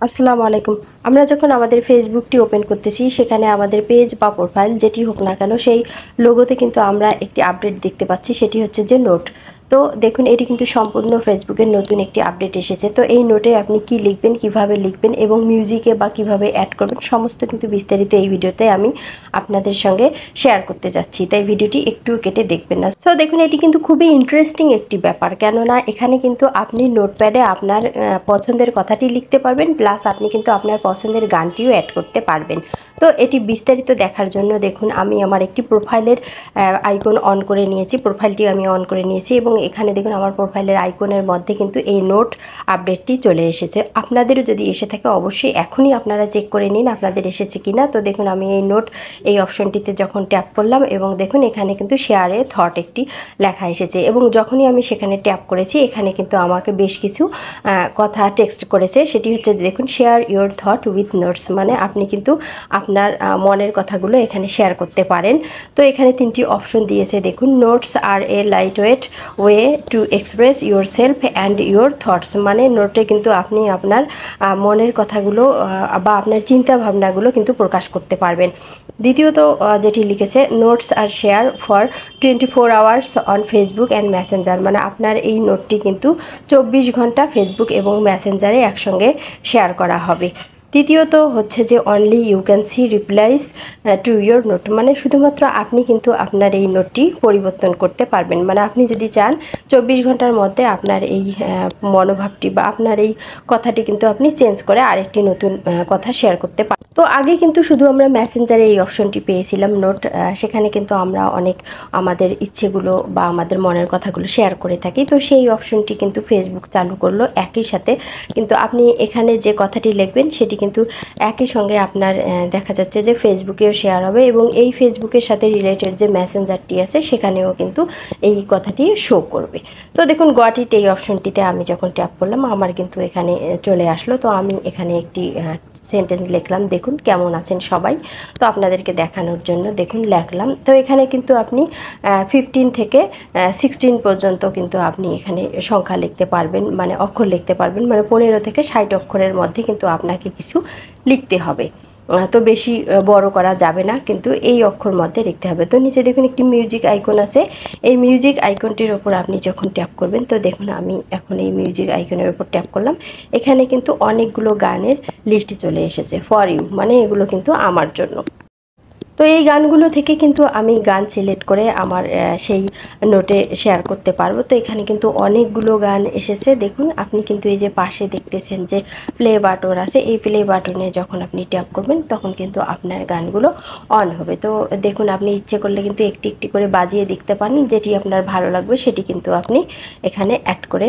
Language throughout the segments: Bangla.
আসসালামু আলাইকুম। আমরা যখন আমাদের ফেসবুকটি ওপেন করতেছি সেখানে আমাদের পেজ বা প্রোফাইল যেটি হোক না কেন সেই লোগোতে কিন্তু আমরা একটি আপডেট দেখতে পাচ্ছি, সেটি হচ্ছে যে নোট। তো দেখুন, এটি কিন্তু সম্পূর্ণ ফেসবুকের নতুন একটি আপডেট এসেছে। তো এই নোটে আপনি কি লিখবেন, কিভাবে লিখবেন এবং মিউজিকে বা কিভাবে অ্যাড করবেন সমস্ত কিন্তু বিস্তারিত এই ভিডিওতে আমি আপনাদের সঙ্গে শেয়ার করতে যাচ্ছি, তাই ভিডিওটি একটু কেটে দেখবেন না। সো দেখুন, এটি কিন্তু খুবই ইন্টারেস্টিং একটি ব্যাপার, কেননা এখানে কিন্তু আপনি নোটপ্যাডে আপনার পছন্দের কথাটি লিখতে পারবেন, প্লাস আপনি কিন্তু আপনার পছন্দের গানটিও অ্যাড করতে পারবেন। তো এটি বিস্তারিত দেখার জন্য দেখুন, আমি আমার একটি প্রোফাইলের আইকন অন করে নিয়েছি, প্রোফাইলটি আমি অন করে নিয়েছি এবং এখানে দেখুন আমার প্রোফাইলের আইকনের মধ্যে কিন্তু এই নোট আপডেটটি চলে এসেছে। আপনাদেরও যদি এসে থাকে অবশ্যই এখনই আপনারা চেক করে নিন আপনাদের এসেছে কিনা। তো দেখুন, আমি এই নোট এই অপশনটিতে যখন ট্যাপ করলাম এবং দেখুন এখানে কিন্তু শেয়ারে থট একটি লেখা এসেছে এবং যখনই আমি সেখানে ট্যাপ করেছি এখানে কিন্তু আমাকে বেশ কিছু কথা টেক্সট করেছে। সেটি হচ্ছে দেখুন, share your thought with notes, মানে আপনি কিন্তু আপনার মনের কথাগুলো এখানে শেয়ার করতে পারেন। তো এখানে তিনটি অপশন দিয়েছে দেখুন, notes are a lightweight way to express yourself and your thoughts, মানে নোটে কিন্তু আপনি আপনার মনের কথাগুলো বা আপনার চিন্তা ভাবনাগুলো কিন্তু প্রকাশ করতে পারবেন। দ্বিতীয়ত যেটি লিখেছে, notes are share for 24 hours on Facebook and Messenger, মানে আপনার এই নোটটি কিন্তু 24 ঘন্টা ফেসবুক এবং মেসেঞ্জারে একসঙ্গে শেয়ার করা হবে। তৃতীয়ত হচ্ছে যে only you can see replies to your note, মানে শুধুমাত্র আপনি কিন্তু আপনার এই নোটটি পরিবর্তন করতে পারবেন, মানে আপনি যদি চান 24 ঘন্টার মধ্যে আপনার এই মনোভাবটি বা আপনার এই কথাটি কিন্তু আপনি চেঞ্জ করে আরেকটি নতুন কথা শেয়ার করতে পারেন। তো আগে কিন্তু শুধু আমরা মেসেঞ্জারে এই অপশনটি পেয়েছিলাম নোট, সেখানে কিন্তু আমরা অনেক আমাদের ইচ্ছেগুলো বা আমাদের মনের কথাগুলো শেয়ার করে থাকি। তো সেই অপশনটি কিন্তু ফেসবুক চালু করলো, একই সাথে কিন্তু আপনি এখানে যে কথাটি লিখবেন সেটি কিন্তু একই সঙ্গে আপনার দেখা যাচ্ছে যে ফেসবুকেও শেয়ার হবে এবং এই ফেসবুকের সাথে রিলেটেড যে মেসেঞ্জারটি আছে সেখানেও কিন্তু এই কথাটি শো করবে। তো দেখুন, গট ইট এই অপশনটিতে আমি যখন ট্যাপ করলাম আমার কিন্তু এখানে চলে আসলো। তো আমি এখানে একটি সেন্টেন্স লিখলাম, দেখুন কেমন আছেন সবাই। তো আপনাদেরকে দেখানোর জন্য দেখুন লিখলাম। তো এখানে কিন্তু আপনি 15 থেকে 16 পর্যন্ত কিন্তু আপনি এখানে সংখ্যা লিখতে পারবেন, মানে অক্ষর লিখতে পারবেন, মানে 15 থেকে 60 অক্ষরের মধ্যে কিন্তু আপনাকে কিছু লিখতে হবে। তো বেশি বড় করা যাবে না, কিন্তু এই অক্ষর মধ্যে লিখতে হবে। তো নিচে দেখুন একটি মিউজিক আইকন আছে, এই মিউজিক আইকনটির ওপর আপনি যখন ট্যাপ করবেন, তো দেখুন আমি এখন এই মিউজিক আইকনের ওপর ট্যাপ করলাম, এখানে কিন্তু অনেকগুলো গানের লিস্ট চলে এসেছে ফর ইউ, মানে এগুলো কিন্তু আমার জন্য। তো এই গানগুলো থেকে কিন্তু আমি গান সিলেক্ট করে আমার সেই নোটে শেয়ার করতে পারবো। তো এখানে কিন্তু অনেকগুলো গান এসেছে, দেখুন আপনি কিন্তু এই যে পাশে দেখতেছেন যে প্লে বাটন আছে, এই প্লে বাটনে যখন আপনি ট্যাপ করবেন তখন কিন্তু আপনার গানগুলো অন হবে। তো দেখুন, আপনি ইচ্ছে করলে কিন্তু একটি একটি করে বাজিয়ে দেখতে পারেন, যেটি আপনার ভালো লাগবে সেটি কিন্তু আপনি এখানে অ্যাড করে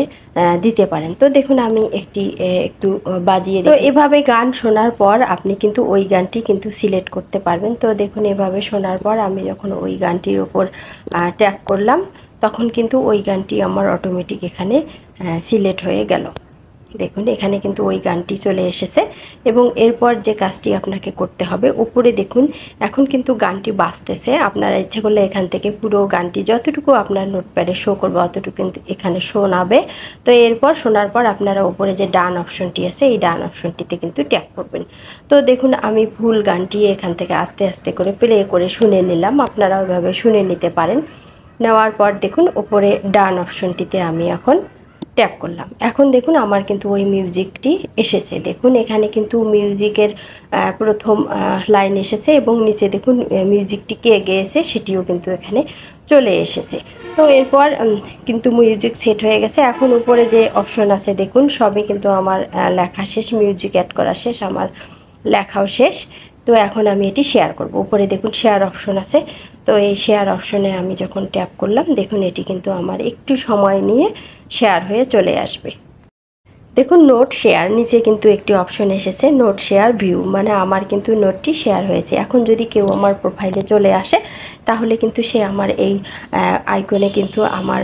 দিতে পারেন। তো দেখুন আমি একটু বাজিয়ে দিই। তো এভাবে গান শোনার পর আপনি কিন্তু ওই গানটি কিন্তু সিলেক্ট করতে পারবেন। তো দেখুন, এভাবে শোনার পর আমি যখন ওই গানটির ওপর ট্যাপ করলাম তখন কিন্তু ওই গানটি আমার অটোমেটিক এখানে সিলেক্ট হয়ে গেল। দেখুন এখানে কিন্তু ওই গানটি চলে এসেছে এবং এরপর যে কাজটি আপনাকে করতে হবে, উপরে দেখুন এখন কিন্তু গানটি বাজতেছে। আপনারা ইচ্ছে করলে এখান থেকে পুরো গানটি যতটুকু আপনার নোটপ্যাডে শো করবে অতটুকু কিন্তু এখানে শোনাবে। তো এরপর শোনার পর আপনারা উপরে যে ডান অপশনটি আছে এই ডান অপশনটিতে কিন্তু ট্যাপ করবেন। তো দেখুন আমি ফুল গানটি এখান থেকে আস্তে আস্তে করে প্লে করে শুনে নিলাম, আপনারা ওইভাবে শুনে নিতে পারেন। নেওয়ার পর দেখুন উপরে ডান অপশনটিতে আমি এখন ট্যাপ করলাম, এখন দেখুন আমার কিন্তু ওই মিউজিকটি এসেছে। দেখুন এখানে কিন্তু মিউজিকের প্রথম লাইন এসেছে এবং নিচে দেখুন মিউজিকটি কে গেয়েছে সেটিও কিন্তু এখানে চলে এসেছে। তো এরপর কিন্তু মিউজিক সেট হয়ে গেছে। এখন উপরে যে অপশন আছে দেখুন সবই কিন্তু আমার লেখা শেষ, মিউজিক অ্যাড করা শেষ, আমার লেখাও শেষ। তো এখন আমি এটি শেয়ার করব। উপরে দেখুন শেয়ার অপশন আছে, তো এই শেয়ার অপশনে আমি যখন ট্যাপ করলাম দেখুন এটি কিন্তু আমার একটু সময় নিয়ে শেয়ার হয়ে চলে আসবে। দেখুন নোট শেয়ার, নিচে কিন্তু একটি অপশন এসেছে নোট শেয়ার ভিউ, মানে আমার কিন্তু নোটটি শেয়ার হয়েছে। এখন যদি কেউ আমার প্রোফাইলে চলে আসে তাহলে কিন্তু সে আমার এই আইকনে কিন্তু আমার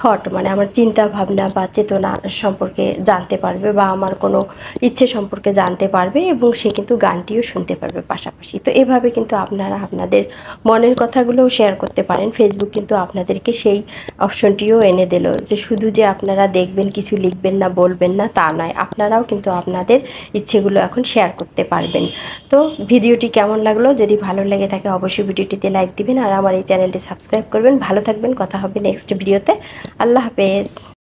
থট মানে আমার চিন্তা ভাবনা বা চেতনা সম্পর্কে জানতে পারবে বা আমার কোনো ইচ্ছে সম্পর্কে জানতে পারবে এবং সে কিন্তু গানটিও শুনতে পারবে পাশাপাশি। তো এভাবে কিন্তু আপনারা আপনাদের মনের কথাগুলোও শেয়ার করতে পারেন। ফেসবুক কিন্তু আপনাদেরকে সেই অপশনটিও এনে দিল যে শুধু যে আপনারা দেখবেন, কিছু লিখবেন না, বলবেন না তা নয়, আপনারাও কিন্তু আপনাদের ইচ্ছেগুলো এখন শেয়ার করতে পারবেন। তো ভিডিওটি কেমন লাগলো? যদি ভালো লেগে থাকে অবশ্যই ভিডিওটিতে লাইক দিবেন আর আমার এই চ্যানেলটি সাবস্ক্রাইব করবেন। ভালো থাকবেন, কথা হবে নেক্সট ভিডিওতে। আল্লাহ হাফেজ।